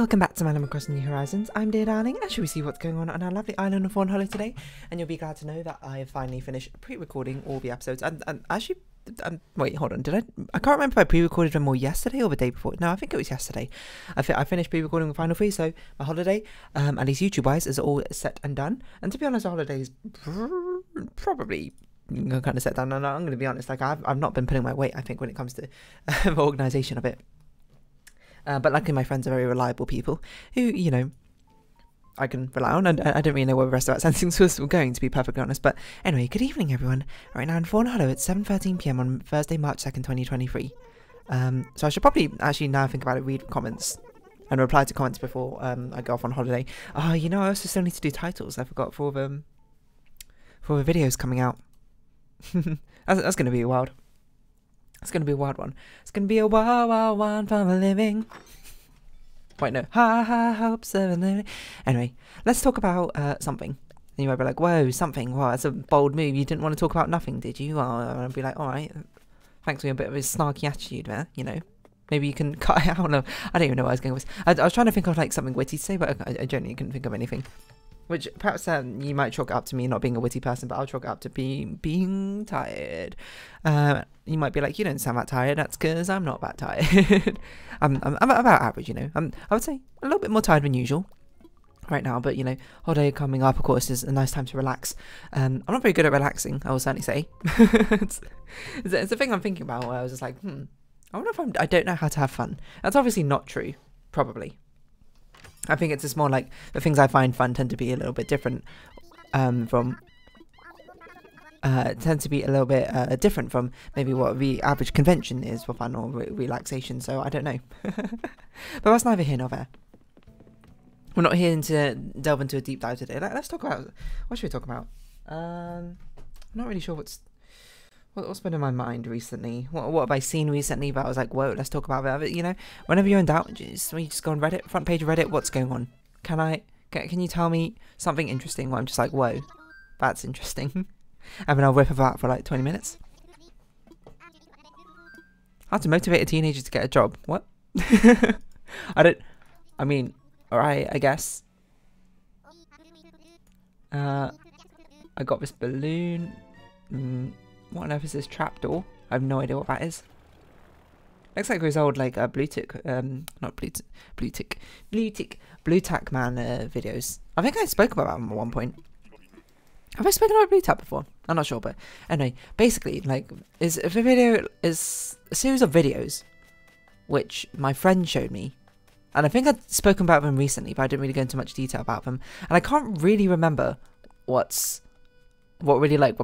Welcome back to my Animal Crossing New Horizons. I'm Dear Darling, and shall we see what's going on our lovely island of Fawnhollow today? And you'll be glad to know that I have finally finished pre-recording all the episodes. And actually, wait, hold on. I can't remember if I pre-recorded them all yesterday or the day before. No, I think it was yesterday. I finished pre-recording the final 3, so my holiday, at least YouTube-wise, is all set and done. And to be honest, the holiday is probably kind of set down. And I'm going to be honest, like I've not been putting my weight, I think, when it comes to the organisation of it. But luckily my friends are very reliable people who, you know, I can rely on, and I don't really know where the rest of that sentence was going, to be perfectly honest. But anyway, good evening everyone. Right now in Fawnhallow, it's 7:13 PM on Thursday, March 2nd, 2023. So I should probably, actually now I think about it, read comments and reply to comments before I go off on holiday. Oh, you know, I also still need to do titles, I forgot, for the videos coming out. That's going to be wild. It's going to be a wild one. It's going to be a wild, wild one for a living. Wait, no. High hopes of a living. Anyway, let's talk about something. And you might be like, whoa, something. Wow, that's a bold move. You didn't want to talk about nothing, did you? I'll be like, alright. Thanks for a bit of a snarky attitude there, you know. Maybe you can cut it out. No, I don't even know where I was going with this. I was trying to think of like something witty to say, but I genuinely couldn't think of anything. Which perhaps you might chalk it up to me not being a witty person, but I'll chalk it up to being tired. You might be like, you don't sound that tired. That's because I'm not that tired. I'm about average, you know. I would say a little bit more tired than usual right now, but you know, holiday coming up, of course, is a nice time to relax. I'm not very good at relaxing, I will certainly say. it's a thing I'm thinking about where I was just like, I wonder if I don't know how to have fun. That's obviously not true, probably. I think it's just more like the things I find fun tend to be a little bit different from different from maybe what the average convention is for fun or relaxation. So I don't know, but that's neither here nor there. We're not here to delve into a deep dive today. Let's talk about, what should we talk about? I'm not really sure what's been in my mind recently. What have I seen recently that I was like, whoa, let's talk about that. But, you know, whenever you're in doubt, when you just go on Reddit, front page of Reddit, what's going on? Can you tell me something interesting where I'm just like, whoa, that's interesting. And then I'll rip about for like 20 minutes. How to motivate a teenager to get a job. What? I mean, alright, I guess. I got this balloon. What on earth is this trapdoor? I have no idea what that is. Looks like those old like blue tack man videos. I think I spoke about them at one point. Have I spoken about blue tack before? I'm not sure, but anyway, basically, like, is a series of videos which my friend showed me, and I think I'd spoken about them recently, but I didn't really go into much detail about them, and I can't really remember what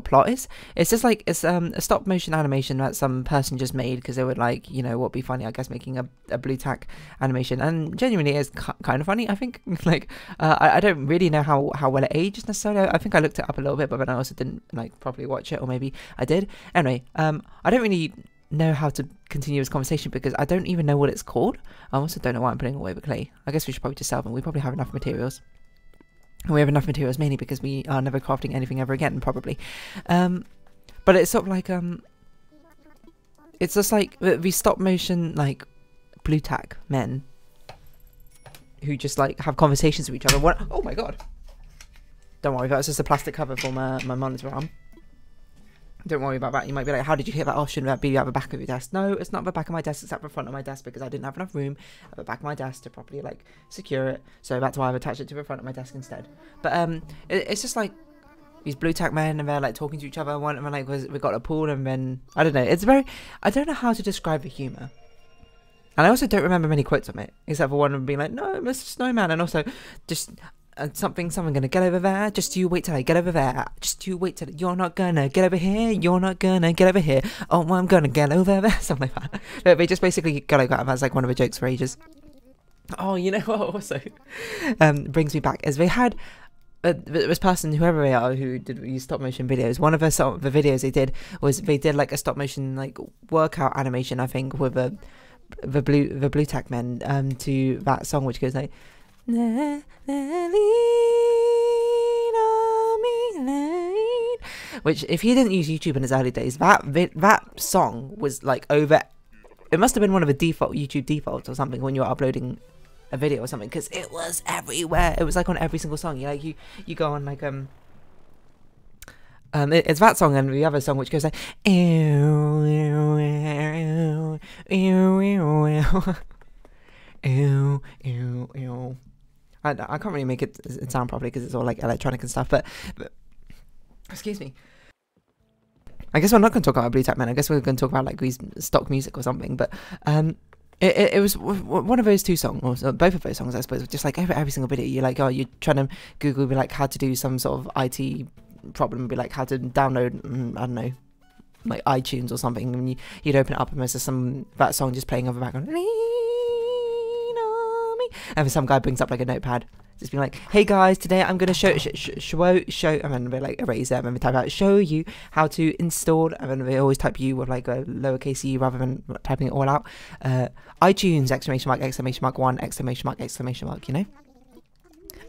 plot is. It's just like, it's a stop motion animation that some person just made because they were like, you know, what'd be funny, I guess, making a blue tack animation, and genuinely is kind of funny, I think. Like, I don't really know how well it ages necessarily. I think I looked it up a little bit, but then I also didn't like properly watch it, or maybe I did. Anyway, I don't really know how to continue this conversation because I don't even know what it's called. I also don't know why I'm putting away the clay. I guess we should probably just sell them. We probably have enough materials. And we have enough materials mainly because we are never crafting anything ever again, probably. But it's sort of like, it's just like the stop motion, like, blue tack men who just like have conversations with each other. Oh my god! Don't worry, that's just a plastic cover for my monitor arm. Don't worry about that. You might be like, how did you hit that off? Shouldn't that be at the back of your desk? No, it's not the back of my desk, it's at the front of my desk because I didn't have enough room at the back of my desk to properly like secure it. So that's why I've attached it to the front of my desk instead. But it's just like these blue tack men, and they're like talking to each other. One of them like, we got a pool, and then I don't know. It's very, I don't know how to describe the humour. And I also don't remember many quotes from it, except for one of them being like, no, Mr. Snowman, and also just something gonna get over there, just you wait till I get over there, just you wait till you're not gonna get over here, you're not gonna get over here, oh, I'm gonna get over there, something like that. They just basically go like that. That's like one of the jokes for ages. Oh, you know what also brings me back is they had this person, whoever they are, who did these stop motion videos. One of the videos they did was they did like a stop motion like workout animation, I think, with the blue tack men to that song which goes like, which, if he didn't use YouTube in his early days, that song was like over. It must have been one of the default YouTube defaults or something when you're uploading a video or something, because it was everywhere. It was like on every single song. You go on like it's that song, and the other song which goes like ew, ew, ew, ew, ew, ew, ew, ew. I can't really make it sound properly because it's all like electronic and stuff, but excuse me. I guess we're not going to talk about Blue Tack Man. I guess we're going to talk about like stock music or something. But it was one of those two songs, or both of those songs, I suppose. Just like every single video, you're like, oh, you're trying to Google, be like, how to do some sort of IT problem, be like, how to download, I don't know, like iTunes or something, and you'd open it up and there's that song just playing over the background. And then some guy brings up like a notepad, just being like, hey guys, today I'm going to show, and then they like erase it, and then they type out, show you how to install, and then they always type U with like a lowercase u rather than typing it all out. iTunes, exclamation mark, exclamation mark, one, exclamation mark, you know?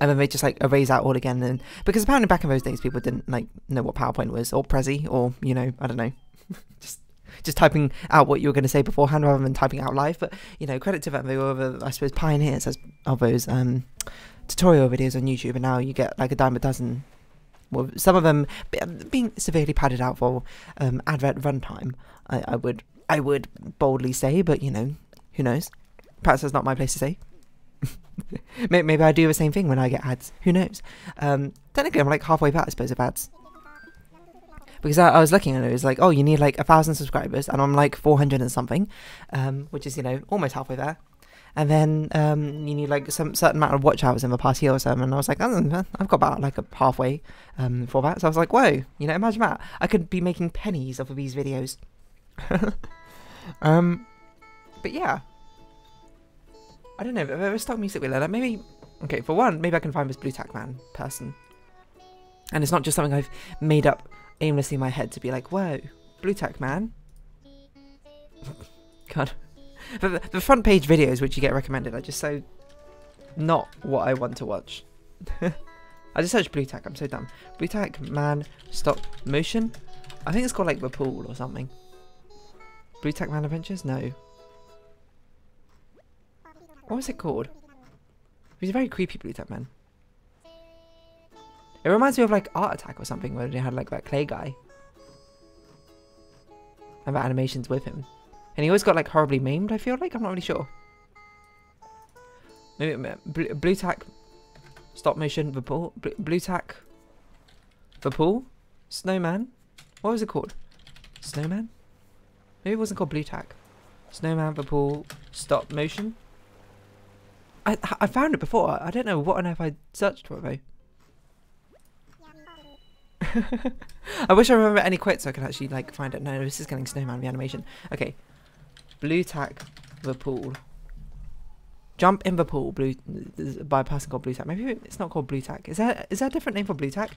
And then they just like erase out all again, and because apparently back in those days people didn't like know what PowerPoint was, or Prezi, or, you know, I don't know, just typing out what you were going to say beforehand rather than typing out live. But, you know, credit to them, they were the, I suppose, pioneers of those tutorial videos on YouTube, and now you get like a dime a dozen. Well, some of them being severely padded out for advert runtime, I would boldly say, but, you know, who knows? Perhaps that's not my place to say. Maybe I do the same thing when I get ads. Who knows? Technically, I'm like halfway there, I suppose, of ads. Because I was looking and it was like, oh, you need like 1,000 subscribers, and I'm like 400 and something, which is, you know, almost halfway there. And then you need like some certain amount of watch hours in the past year or so, and I was like, oh, I've got about like a halfway for that. So I was like, whoa, you know, imagine that. I could be making pennies off of these videos. But yeah, I don't know. There's stock music with that. Maybe, okay, for one, maybe I can find this Blue Tack Man person, and it's not just something I've made up aimlessly in my head to be like, whoa, Blue Tack Man. God. But the front page videos which you get recommended are just so not what I want to watch. I just searched Blue Tack, I'm so dumb. Blue Tack Man stop motion? I think it's called like The Pool or something. Blue Tack Man Adventures? No. What was it called? He's a very creepy Blue Tack Man. It reminds me of like Art Attack or something, where they had like that clay guy. And the animations with him. And he always got like horribly maimed, I feel like. I'm not really sure. Maybe Blue Tack stop motion, the pool. Blue Tack the pool? Snowman? What was it called? Snowman? Maybe it wasn't called Blue Tack. Snowman, the pool, stop motion? I found it before. I don't know what on earth I searched for though. I wish I remember any quotes so I could actually like find it. No, this is getting Snowman the animation. Okay. Blue Tack the pool. Jump in the pool by a person called Blue Tack. Maybe it's not called Blue Tack. Is there a different name for Blue Tack?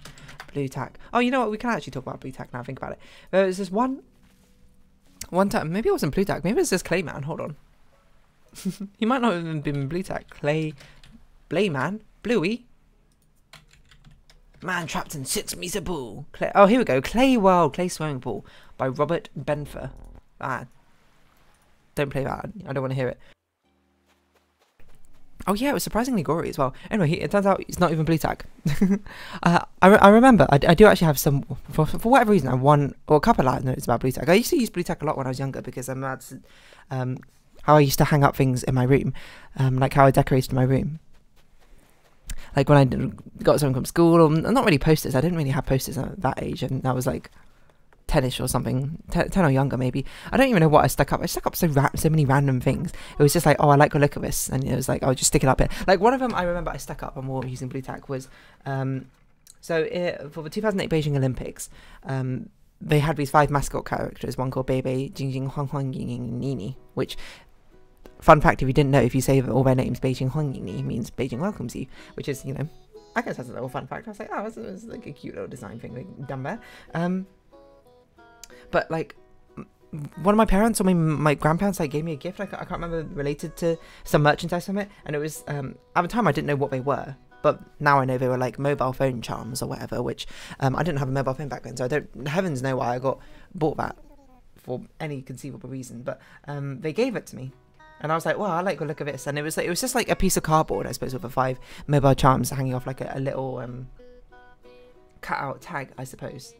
Blue Tack. Oh, you know what? We can actually talk about Blue Tack now. Think about it. There was this one time. Maybe it wasn't Blue Tack. Maybe it was this Clayman. Hold on. He might not have even been Blue Tack. Blayman? Bluey? Man trapped in 6-meter pool. Oh, here we go. Clay World, Clay Swimming Pool by Robert Benfer. Ah, don't play that. I don't want to hear it. Oh yeah, it was surprisingly gory as well. Anyway, it turns out it's not even Blue Tack. I remember, I do actually have some, for whatever reason, I one or a couple of notes about Blue Tack. I used to use Blue Tack a lot when I was younger because that's how I used to hang up things in my room, like how I decorated my room. Like when I got something from school, or not really posters. I didn't really have posters at that age, and that was like 10ish or something, 10 or younger maybe. I don't even know what I stuck up. I stuck up so many random things. It was just like, oh, I like the look of this, and it was like, oh, just stick it up here. Like one of them I remember I stuck up and wore using Blue Tack was, for the 2008 Beijing Olympics, they had these 5 mascot characters. One called Bebe, Jing Jing, Huang Huang, Ying Ying, Nini, which. Fun fact, if you didn't know, if you say all their names, Beijing Hongyini means Beijing welcomes you, which is, you know, I guess that's a little fun fact. I was like, oh, it's like a cute little design thing like, done there. But like, one of my parents or my grandparents like gave me a gift. Like, I can't remember, related to some merchandise from it, and it was at the time I didn't know what they were, but now I know they were like mobile phone charms or whatever. Which I didn't have a mobile phone back then, so I don't. Heavens know why I bought that for any conceivable reason. But they gave it to me. And I was like, well, I like the look of this. And it was just like a piece of cardboard, I suppose, with 5 mobile charms hanging off like a little cut-out tag, I suppose.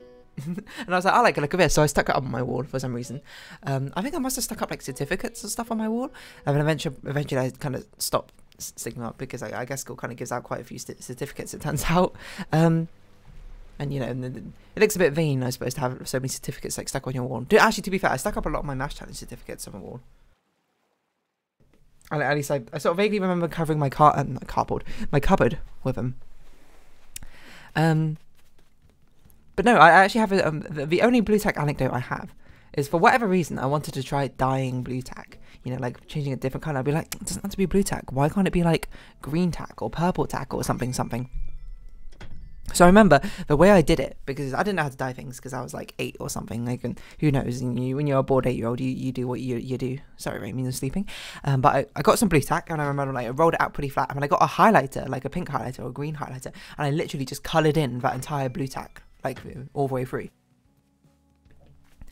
And I was like, I like the look of this, so I stuck it up on my wall for some reason. I think I must have stuck up like certificates and stuff on my wall. And then eventually I kind of stopped sticking them up because I guess school kind of gives out quite a few certificates, it turns out. And you know, it looks a bit vain, I suppose, to have so many certificates like stuck on your wall. Actually, to be fair, I stuck up a lot of my Mash Challenge certificates on my wall. At least I sort of vaguely remember covering my my cupboard with them. But no, I actually have the only blue tack anecdote I have is, for whatever reason, I wanted to try dyeing blue tack. You know, like changing a different colour. I'd be like, it doesn't have to be blue tack. Why can't it be like green tack or purple tack or something? So I remember the way I did it, because I didn't know how to dye things because I was like 8 or something. Like, and who knows? And when you're a bored 8-year-old, you do what you do. Sorry, Rami, I'm sleeping. But I got some blue tack, and I remember like I rolled it out pretty flat, and I got a highlighter, like a pink highlighter or a green highlighter, and I literally just coloured in that entire blue tack, like all the way through.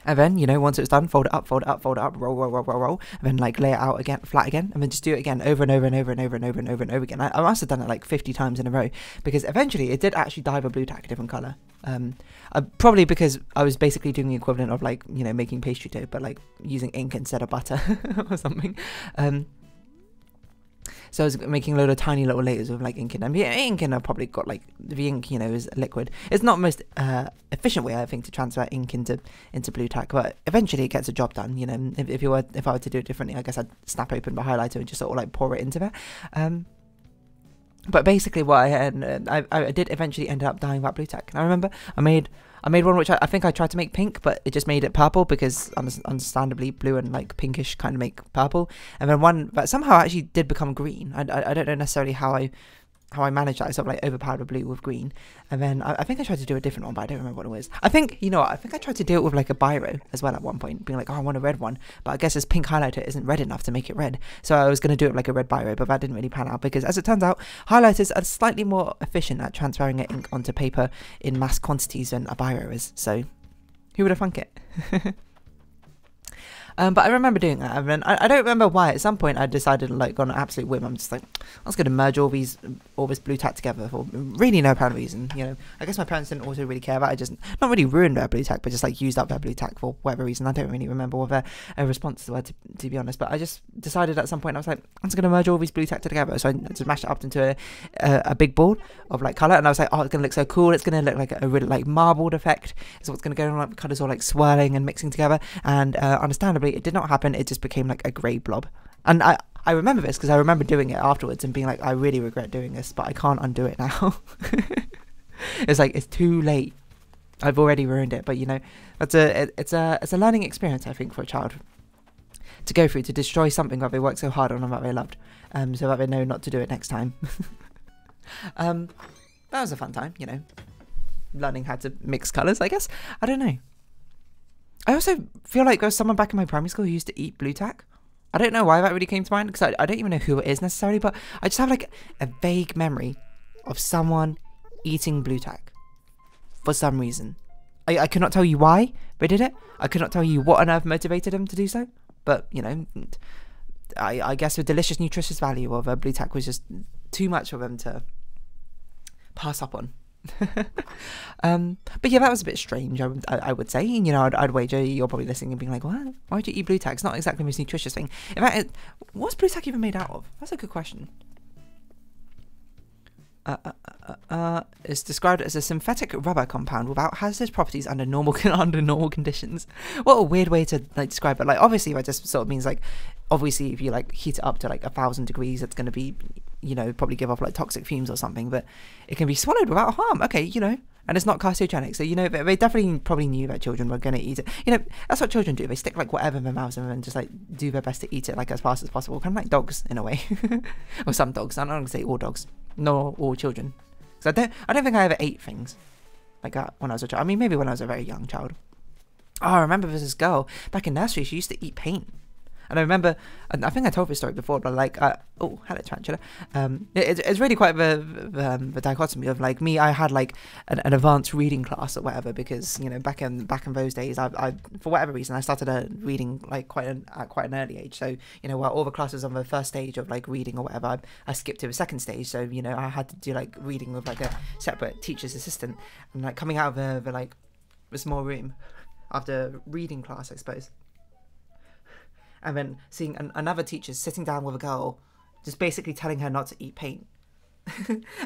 And then, you know, once it's done, fold it up, roll, and then like lay it out again, flat again, and then just do it again over and over and over and over and over and over and over again. I must have done it like 50 times in a row, because eventually it did actually dye the blue tack a different colour. Probably because I was basically doing the equivalent of like, you know, making pastry dough, but like using ink instead of butter or something. So I was making a load of tiny little layers of like ink in them. Yeah, ink, and I probably got like the ink, you know, is liquid. It's not the most efficient way, I think, to transfer ink into blue tack, but eventually it gets a job done. You know, if I were to do it differently, I guess I'd snap open the highlighter and just sort of like pour it into there. But basically, what I did eventually end up dyeing that blue tack. And I remember I made one which I think I tried to make pink, but it just made it purple, because understandably blue and like pinkish kind of make purple. And then one that somehow actually did become green. I don't know necessarily how I managed that. I sort of like overpowered the blue with green. And then I think I tried to do a different one, but I don't remember what it was. I think, you know what, I think I tried to do it with like a biro as well at one point, being like, oh, I want a red one. But I guess this pink highlighter isn't red enough to make it red. So I was going to do it with like a red biro, but that didn't really pan out, because as it turns out, highlighters are slightly more efficient at transferring ink onto paper in mass quantities than a biro is. So who would have thunk it? But I remember doing that, and then I don't remember why. At some point, I decided, like, on an absolute whim, I'm just like, I was going to merge all this blue tack together for really no apparent reason. You know, I guess my parents didn't also really care about it. I just not really ruined their blue tack, but just like used up their blue tack for whatever reason. I don't really remember what their response were, to be honest. But I just decided at some point, I was like, I'm just going to merge all these blue tack together. So I just mashed it up into a big ball of like color, and I was like, oh, it's going to look so cool. It's going to look like a really like marbled effect. So what's going to go on, like colors all like swirling and mixing together. And understandably, it did not happen. It just became like a grey blob. And I remember this because I remember doing it afterwards and being like, I really regret doing this, but I can't undo it now. It's like, it's too late. I've already ruined it. But you know, it's a learning experience, I think, for a child to go through, to destroy something that they worked so hard on and that they loved, so that they know not to do it next time. That was a fun time, you know, learning how to mix colours, I guess. I don't know. I also feel like there was someone back in my primary school who used to eat blue tack. I don't know why that really came to mind, because I don't even know who it is necessarily, but I just have like a vague memory of someone eating blue tack for some reason. I could not tell you why they did it. I could not tell you what on earth motivated them to do so, but you know, I guess the delicious, nutritious value of blue tack was just too much for them to pass up on. But yeah, that was a bit strange, I would say. You know, I'd wager you're probably listening and being like, what? Why'd you eat blue tack? It's not exactly the most nutritious thing. In fact, what's blue tack even made out of? That's a good question. It's described as a synthetic rubber compound without hazardous properties under normal conditions. What a weird way to like describe it. Like, obviously that just sort of means like, obviously if you like heat it up to like 1,000 degrees, it's going to be, you know, probably give off like toxic fumes or something, but it can be swallowed without harm. Okay, you know, and it's not carcinogenic. So, you know, they definitely probably knew that children were going to eat it. You know, that's what children do. They stick like whatever in their mouths and then just like do their best to eat it like as fast as possible. Kind of like dogs in a way. Or some dogs. I'm not going to say all dogs. No, all children. So I don't think I ever ate things like that when I was a child. I mean, maybe when I was a very young child. Oh, I remember there was this girl back in nursery. She used to eat paint. And I remember, and I think I told this story before, but like, oh, hello tarantula. It's really quite the dichotomy of like me. I had like an advanced reading class or whatever because you know back in those days, I for whatever reason I started reading like at quite an early age. So you know while all the classes on the first stage of like reading or whatever, I skipped to the second stage. So you know I had to do like reading with like a separate teacher's assistant, and like coming out of the small room after reading class, I suppose. And then seeing another teacher sitting down with a girl, just basically telling her not to eat paint.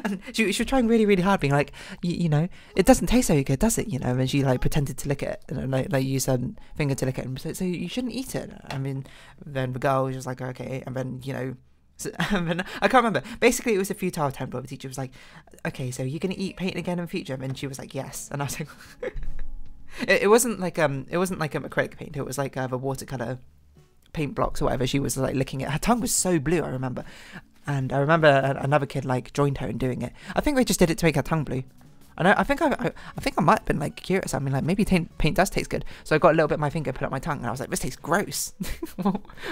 And she was trying really, really hard, being like, you know, it doesn't taste so good, does it? You know, and she like pretended to lick it, and like use her finger to lick it, and so you shouldn't eat it. I mean, then the girl was just like, okay, and then you know, and then I can't remember. Basically, it was a futile attempt where the teacher was like, okay, so you're gonna eat paint again in future, and she was like, yes, and I was like, it wasn't like acrylic paint, it was like the watercolor paint blocks or whatever. She was like licking it. Her tongue was so blue, I remember. And I remember another kid like joined her in doing it. I think they just did it to make her tongue blue. And I think I might have been like curious. I mean, like maybe paint does taste good. So I got a little bit of my finger, put up my tongue, and I was like, this tastes gross.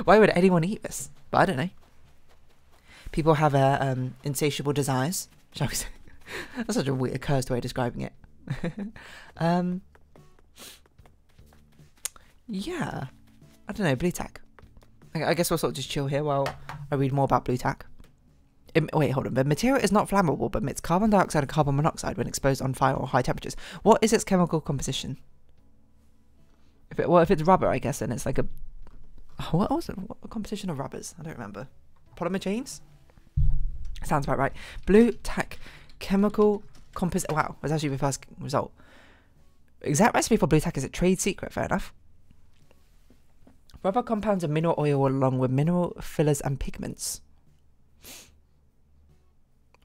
Why would anyone eat this? But I don't know. People have insatiable desires, shall we say? That's such a weird, cursed way of describing it. Yeah, I don't know. Blue tack. I guess we'll sort of just chill here while I read more about blue tack. Wait, hold on. The material is not flammable, but emits carbon dioxide and carbon monoxide when exposed on fire or high temperatures. What is its chemical composition? If it's rubber, I guess, then it's like a... What was it? What composition of rubbers? I don't remember. Polymer chains? Sounds about right. Blue tack chemical composition. Wow, that's actually the first result. Exact recipe for blue tack is a trade secret, fair enough. Rubber compounds of mineral oil along with mineral fillers and pigments.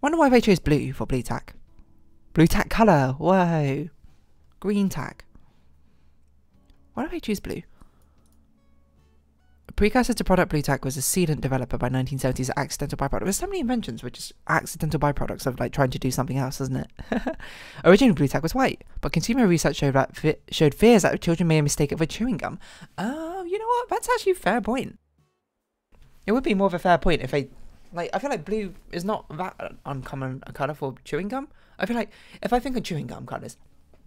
Wonder why they chose blue for blue tack. Blue tack colour, whoa. Green tack. Why do they choose blue? A precursor to product blue tack was a sealant developer by 1970s accidental byproduct. There's so many inventions which is accidental byproducts of like trying to do something else, isn't it? Originally blue tack was white, but consumer research showed fears that children may mistake it for chewing gum. Oh, you know what? That's actually a fair point. It would be more of a fair point if they... Like, I feel like blue is not that uncommon a colour for chewing gum. I feel like if I think of chewing gum colours,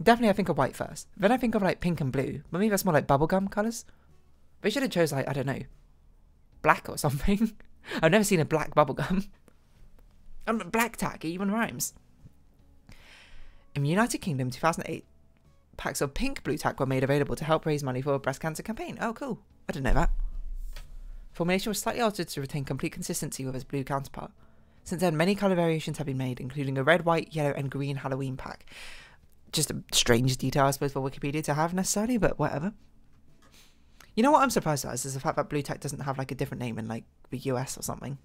definitely I think of white first. Then I think of like pink and blue. But maybe that's more like bubblegum colours. They should have chose like, I don't know, black or something. I've never seen a black bubblegum. Black tack, it even rhymes. In the United Kingdom, 2008, packs of pink blue tack were made available to help raise money for a breast cancer campaign. Oh, cool. I didn't know that. Formulation was slightly altered to retain complete consistency with its blue counterpart. Since then, many colour variations have been made, including a red, white, yellow and green Halloween pack. Just a strange detail, I suppose, for Wikipedia to have necessarily, but whatever. You know what I'm surprised at is the fact that blue tack doesn't have like a different name in like the US or something.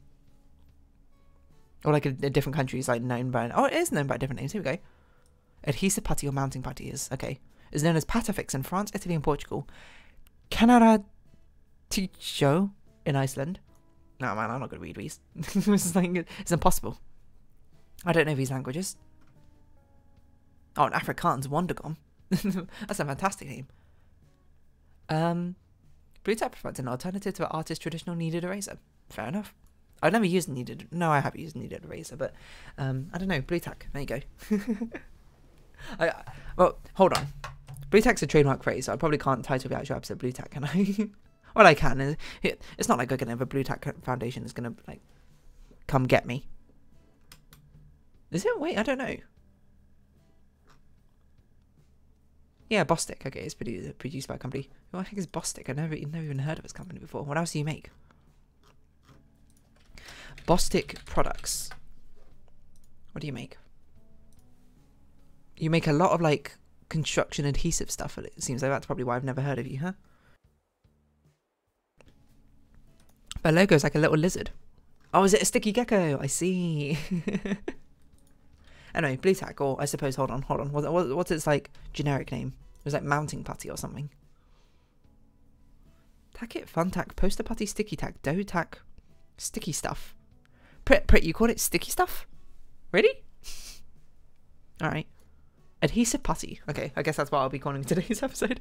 Or like a different country is like known by... Oh, it is known by different names. Here we go. Adhesive putty or mounting putty is... Okay. Is known as Patafix in France, Italy and Portugal. Canara Ticho in Iceland. No, man, I'm not going to read these. It's impossible. I don't know these languages. Oh, and Afrikaans, Wondergum. That's a fantastic name. Blue tack provides an alternative to the artist's traditional kneaded eraser. Fair enough. I've never used kneaded... No, I have used kneaded eraser, but... I don't know. Blue tack. There you go. Well, hold on. Blue tack's a trademark phrase, so I probably can't title the actual episode Blue tack, can I? Well, I can. It's not like I'm gonna have a Blue tack foundation is gonna like come get me. Is it? Wait, I don't know. Yeah, Bostik. Okay, it's produced by a company. What the heck is Bostik? I've never even heard of this company before. What else do you make? Bostik products. What do you make? You make a lot of like construction adhesive stuff. It seems like that's probably why I've never heard of you, huh? Their logo is like a little lizard. Oh, is it a sticky gecko? I see. Anyway, blue tack, or I suppose, hold on. What's its like generic name? It was like mounting putty or something. Tack it, fun tack, poster putty, sticky tack, dough tack, sticky stuff. Prit, you called it sticky stuff? Really? Alright. Adhesive putty. Okay, I guess that's what I'll be calling today's episode.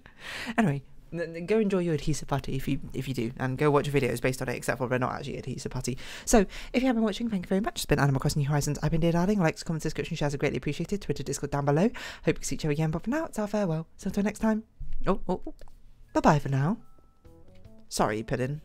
Anyway, Go enjoy your Adhesive Putty if you do, and go watch videos based on it, except for they're not actually Adhesive Putty. So, if you have been watching, thank you very much. It's been Animal Crossing New Horizons. I've been Dear Darling. Likes, comments, description, shares are greatly appreciated. Twitter, Discord down below. Hope you see each other again, but for now, it's our farewell. So until next time, bye-bye for now. Sorry, Puddin'.